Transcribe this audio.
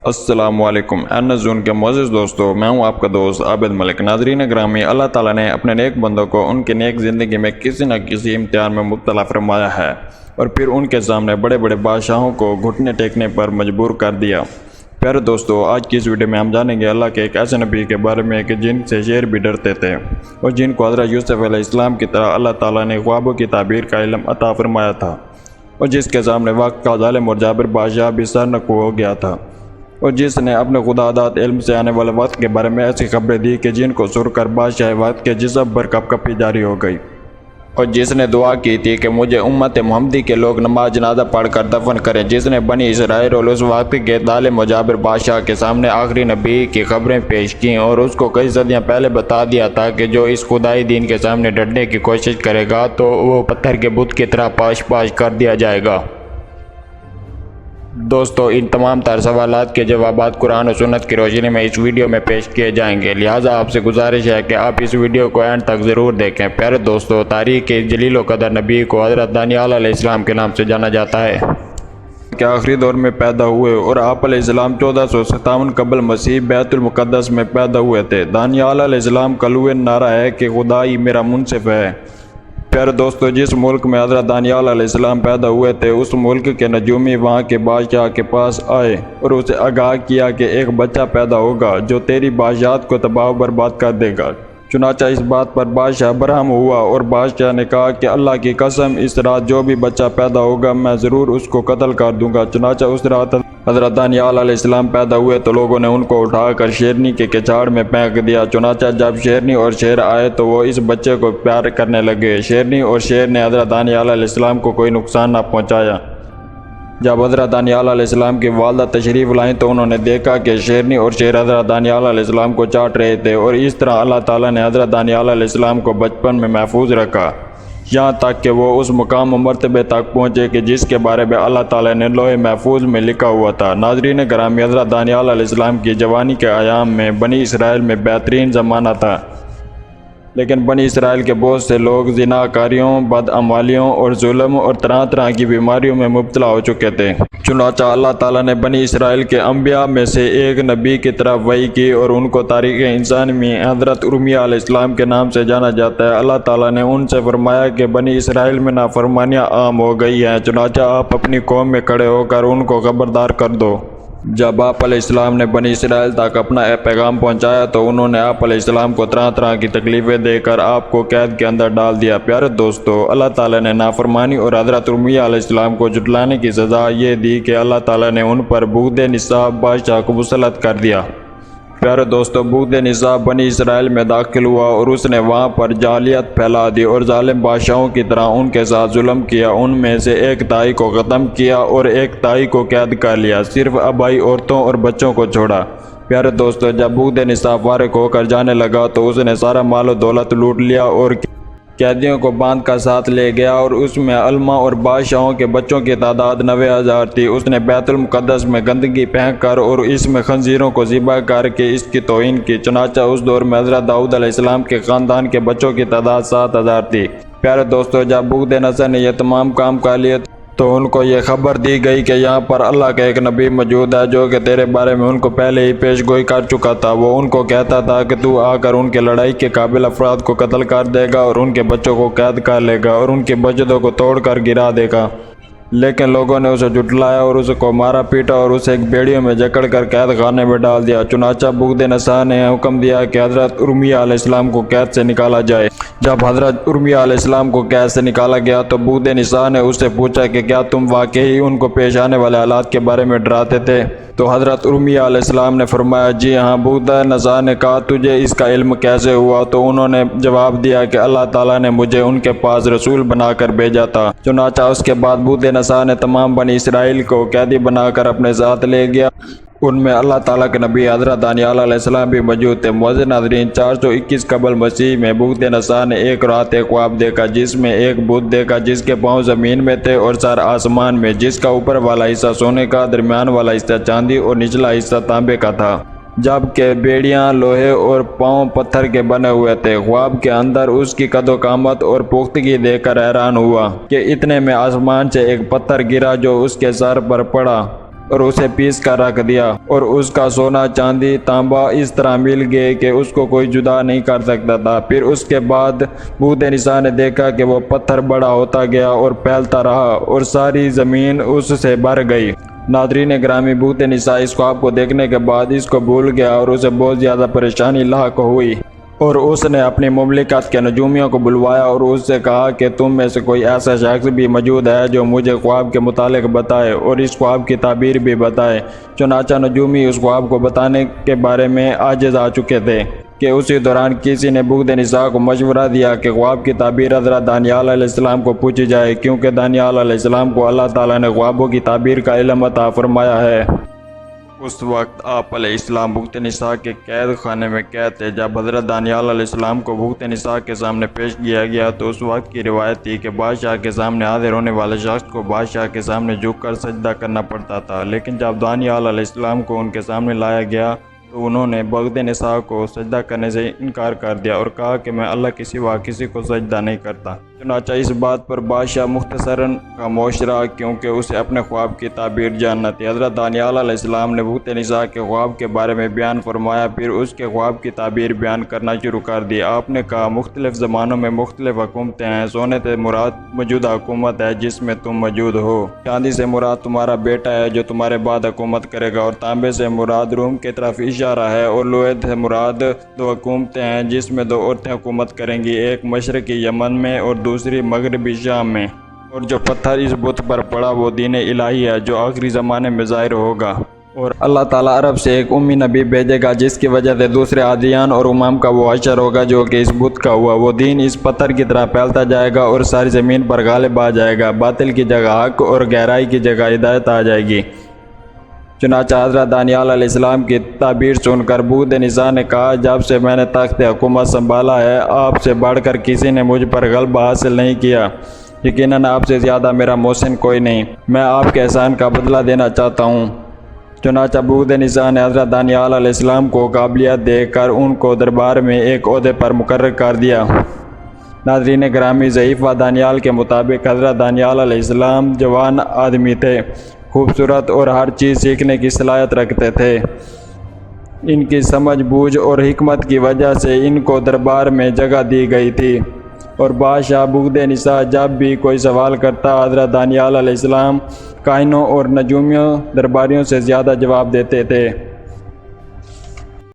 السلام علیکم N zone کے معزز دوستو، میں ہوں آپ کا دوست عابد ملک۔ ناظرین گرامی، اللہ تعالیٰ نے اپنے نیک بندوں کو ان کی نیک زندگی میں کسی نہ کسی امتحان میں مبتلا فرمایا ہے اور پھر ان کے سامنے بڑے بڑے بادشاہوں کو گھٹنے ٹیکنے پر مجبور کر دیا۔ پیارے دوستو، آج کی اس ویڈیو میں ہم جانیں گے اللہ کے ایک ایسے نبی کے بارے میں کہ جن سے شیر بھی ڈرتے تھے اور جن کو حضرت یوسف علیہ السلام کی طرح اللہ تعالیٰ نے خوابوں کی تعبیر کا علم عطا فرمایا تھا اور جس کے سامنے وقت کا ظالم اور جابر بادشاہ بھی سر نکو ہو گیا تھا اور جس نے اپنے خدا داد علم سے آنے والے وقت کے بارے میں ایسی خبریں دی کہ جن کو سن کر بادشاہ وقت کے جسم پر کپ کپی جاری ہو گئی، اور جس نے دعا کی تھی کہ مجھے امت محمدی کے لوگ نماز جنازہ پڑھ کر دفن کریں، جس نے بنی اسرائیل اور اس وقت کے ظالم و جابر بادشاہ کے سامنے آخری نبی کی خبریں پیش کیں اور اس کو کئی صدیاں پہلے بتا دیا تھا کہ جو اس خدائی دین کے سامنے ڈٹنے کی کوشش کرے گا تو وہ پتھر کے بت کی طرح پاش پاش کر دیا جائے گا۔ دوستو، ان تمام تر سوالات کے جوابات قرآن و سنت کی روشنی میں اس ویڈیو میں پیش کیے جائیں گے، لہٰذا آپ سے گزارش ہے کہ آپ اس ویڈیو کو اینڈ تک ضرور دیکھیں۔ پیارے دوستو، تاریخ کے جلیل و قدر نبی کو حضرت دانیال علیہ السلام کے نام سے جانا جاتا ہے کہ آخری دور میں پیدا ہوئے اور آپ علیہ السلام 1457 قبل مسیح بیت المقدس میں پیدا ہوئے تھے۔ دانیال علیہ السلام کا لوح نعرہ ہے کہ خدا ہی میرا منصف ہے۔ پیارے دوستو، جس ملک میں حضرت دانیال علیہ السلام پیدا ہوئے تھے اس ملک کے نجومی وہاں کے بادشاہ کے پاس آئے اور اسے آگاہ کیا کہ ایک بچہ پیدا ہوگا جو تیری بادشاہت کو تباہ و برباد کر دے گا۔ چنانچہ اس بات پر بادشاہ برہم ہوا اور بادشاہ نے کہا کہ اللہ کی قسم، اس رات جو بھی بچہ پیدا ہوگا میں ضرور اس کو قتل کر دوں گا۔ چنانچہ اس رات حضرت دانیال علیہ السلام پیدا ہوئے تو لوگوں نے ان کو اٹھا کر شیرنی کے کچاڑ میں پھینک دیا۔ چنانچہ جب شیرنی اور شیر آئے تو وہ اس بچے کو پیار کرنے لگے۔ شیرنی اور شیر نے حضرت دانیال علیہ السلام کو کوئی نقصان نہ پہنچایا۔ جب حضرت دانیال علیہ السلام کی والدہ تشریف لائیں تو انہوں نے دیکھا کہ شیرنی اور شیر حضرت دانیال علیہ السلام کو چاٹ رہے تھے، اور اس طرح اللہ تعالیٰ نے حضرت دانیال علیہ السلام کو بچپن میں محفوظ رکھا، یہاں تک کہ وہ اس مقام و مرتبے تک پہنچے کہ جس کے بارے میں اللہ تعالیٰ نے لوح محفوظ میں لکھا ہوا تھا۔ ناظرین گرامی، حضرت دانیال علیہ السلام کی جوانی کے ایام میں بنی اسرائیل میں بہترین زمانہ تھا، لیکن بنی اسرائیل کے بہت سے لوگ زناکاریوں، بدعمالیوں اور ظلم اور طرح طرح کی بیماریوں میں مبتلا ہو چکے تھے۔ چنانچہ اللہ تعالیٰ نے بنی اسرائیل کے انبیاء میں سے ایک نبی کی طرف وحی کی اور ان کو تاریخ انسان میں حضرت ارمیہ علیہ السلام کے نام سے جانا جاتا ہے۔ اللہ تعالیٰ نے ان سے فرمایا کہ بنی اسرائیل میں نافرمانیاں عام ہو گئی ہیں، چنانچہ آپ اپنی قوم میں کھڑے ہو کر ان کو خبردار کر دو۔ جب آپ علیہ السلام نے بنی اسرائیل تک اپنا پیغام پہنچایا تو انہوں نے آپ علیہ السلام کو طرح طرح کی تکلیفیں دے کر آپ کو قید کے اندر ڈال دیا۔ پیارے دوستو، اللہ تعالیٰ نے نافرمانی اور حضرت ارمیہ علیہ السلام کو جھٹلانے کی سزا یہ دی کہ اللہ تعالیٰ نے ان پر بغض نصاب بادشاہ کو مسلط کر دیا۔ پیارے دوستو، بغض نصاب بنی اسرائیل میں داخل ہوا اور اس نے وہاں پر جاہلیت پھیلا دی اور ظالم بادشاہوں کی طرح ان کے ساتھ ظلم کیا۔ ان میں سے ایک تائی کو ختم کیا اور ایک تائی کو قید کر لیا، صرف آبائی عورتوں اور بچوں کو چھوڑا۔ پیارے دوستو، جب بغض نصاب فارغ ہو کر جانے لگا تو اس نے سارا مال و دولت لوٹ لیا اور قیدیوں کو باندھ کر ساتھ لے گیا، اور اس میں علماء اور بادشاہوں کے بچوں کی تعداد 90,000 تھی۔ اس نے بیت المقدس میں گندگی پھینک کر اور اس میں خنزیروں کو ذبح کر کے اس کی توہین کی۔ چنانچہ اس دور میں حضرت داؤد علیہ السلام کے خاندان کے بچوں کی تعداد 7,000 تھی۔ پیارے دوستو، جب بغض نصر نے یہ تمام کام کر لیے تو ان کو یہ خبر دی گئی کہ یہاں پر اللہ کا ایک نبی موجود ہے جو کہ تیرے بارے میں ان کو پہلے ہی پیش گوئی کر چکا تھا۔ وہ ان کو کہتا تھا کہ تو آ کر ان کے لڑائی کے قابل افراد کو قتل کر دے گا اور ان کے بچوں کو قید کر لے گا اور ان کی مسجدوں کو توڑ کر گرا دے گا، لیکن لوگوں نے اسے جھٹلایا اور اس کو مارا پیٹا اور اسے ایک بیڑیوں میں جکڑ کر قید خانے میں ڈال دیا۔ چنانچہ بغض نصر نے حکم دیا کہ حضرت ارمیہ علیہ السلام کو قید سے نکالا جائے۔ جب حضرت ارمیہ علیہ السلام کو قید سے نکالا گیا تو بغض نصر نے اس سے پوچھا کہ کیا تم واقعی ان کو پیش آنے والے حالات کے بارے میں ڈراتے تھے؟ تو حضرت ارمیہ علیہ السلام نے فرمایا، جی ہاں۔ بغض نصر نے کہا، تجھے اس کا علم کیسے ہوا؟ تو انہوں نے جواب دیا کہ اللہ تعالیٰ نے مجھے ان کے پاس رسول بنا کر بھیجا تھا۔ چنانچہ اس کے بعد بغض نصر نے تمام بنی اسرائیل کو قیدی بنا کر اپنے ساتھ لے گیا۔ ان میں اللہ تعالیٰ کے نبی حضرت دانیال علیہ السلام بھی موجود تھے۔ معزز ناظرین، 421 قبل مسیح میں بغض نصر نے ایک رات ایک خواب دیکھا جس میں ایک بت دیکھا جس کے پاؤں زمین میں تھے اور سر آسمان میں، جس کا اوپر والا حصہ سونے کا، درمیان والا حصہ چاندی اور نچلا حصہ تانبے کا تھا، جبکہ بیڑیاں لوہے اور پاؤں پتھر کے بنے ہوئے تھے۔ خواب کے اندر اس کی قد و قامت اور پختگی دیکھ کر حیران ہوا کہ اتنے میں آسمان سے ایک پتھر گرا جو اس کے سر پر پڑا اور اسے پیس کر رکھ دیا، اور اس کا سونا چاندی تانبا اس طرح مل گئے کہ اس کو کوئی جدا نہیں کر سکتا تھا۔ پھر اس کے بعد بھوت نساء نے دیکھا کہ وہ پتھر بڑا ہوتا گیا اور پھیلتا رہا اور ساری زمین اس سے بھر گئی۔ ناظرین گرامی، بھوت نساء اس خواب کو دیکھنے کے بعد اس کو بھول گیا اور اسے بہت زیادہ پریشانی لاحق ہوئی، اور اس نے اپنی مملکت کے نجومیوں کو بلوایا اور اس سے کہا کہ تم میں سے کوئی ایسا شخص بھی موجود ہے جو مجھے خواب کے متعلق بتائے اور اس خواب کی تعبیر بھی بتائے۔ چنانچہ نجومی اس خواب کو بتانے کے بارے میں عاجز آ چکے تھے کہ اسی دوران کسی نے بھوت نساء کو مشورہ دیا کہ خواب کی تعبیر حضرت دانیال علیہ السلام کو پوچھی جائے، کیونکہ دانیال علیہ السلام کو اللہ تعالیٰ نے خوابوں کی تعبیر کا علم عطا فرمایا ہے۔ اس وقت آپ علیہ السلام بھوت نساء کے قید خانے میں قید تھے۔ جب حضرت دانیال علیہ السلام کو بھوت نساء کے سامنے پیش کیا گیا تو اس وقت کی روایت تھی کہ بادشاہ کے سامنے حاضر ہونے والے شخص کو بادشاہ کے سامنے جھک کر سجدہ کرنا پڑتا تھا، لیکن جب دانیال علیہ السلام کو ان کے سامنے لایا گیا تو انہوں نے بھوت نساء کو سجدہ کرنے سے انکار کر دیا اور کہا کہ میں اللہ کے سوا کسی کو سجدہ نہیں کرتا۔ چنانچہ اس بات پر بادشاہ مختصراً خاموش رہا، کیونکہ اسے اپنے خواب کی تعبیر جاننا تھی۔ حضرت دانیال علیہ السلام نے بھوت نساء کے خواب کے بارے میں بیان فرمایا، پھر اس کے خواب کی تعبیر بیان کرنا شروع کر دی۔ آپ نے کہا، مختلف زمانوں میں مختلف حکومتیں ہیں، سونے سے مراد موجودہ حکومت ہے جس میں تم موجود ہو، چاندی سے مراد تمہارا بیٹا ہے جو تمہارے بعد حکومت کرے گا، اور تانبے سے مراد روم کی طرف اشارہ ہے، اور لوہے سے مراد دو حکومتیں ہیں جس میں دو عورتیں حکومت کریں گی، ایک مشرقی یمن میں اور دوسری مغربی شام میں، اور جو پتھر اس بت پر پڑا وہ دین الہی ہے جو آخری زمانے میں ظاہر ہوگا، اور اللہ تعالیٰ عرب سے ایک امی نبی بھیجے گا جس کی وجہ سے دوسرے عادیان اور امام کا وہ حشر ہوگا جو کہ اس بت کا ہوا۔ وہ دین اس پتھر کی طرح پھیلتا جائے گا اور ساری زمین پر غالب آ جائے گا، باطل کی جگہ حق اور گہرائی کی جگہ ہدایت آ جائے گی۔ چنانچہ حضرت دانیال علیہ السلام کی تعبیر سن کر بھوت نساء نے کہا، جب سے میں نے تخت حکومت سنبھالا ہے آپ سے بڑھ کر کسی نے مجھ پر غلبہ حاصل نہیں کیا، یقیناً آپ سے زیادہ میرا محسن کوئی نہیں، میں آپ کے احسان کا بدلہ دینا چاہتا ہوں۔ چنانچہ بھوت نساء نے حضرت دانیال علیہ السلام کو قابلیت دے کر ان کو دربار میں ایک عہدے پر مقرر کر دیا۔ ناظرین گرامی، ضعیفہ دانیال کے مطابق حضرت دانیال علیہ السلام جوان آدمی تھے، خوبصورت اور ہر چیز سیکھنے کی صلاحیت رکھتے تھے۔ ان کی سمجھ بوجھ اور حکمت کی وجہ سے ان کو دربار میں جگہ دی گئی تھی، اور بادشاہ بھوت نساء جب بھی کوئی سوال کرتا حضرت دانیال علیہ السلام کاہنوں اور نجومیوں درباریوں سے زیادہ جواب دیتے تھے۔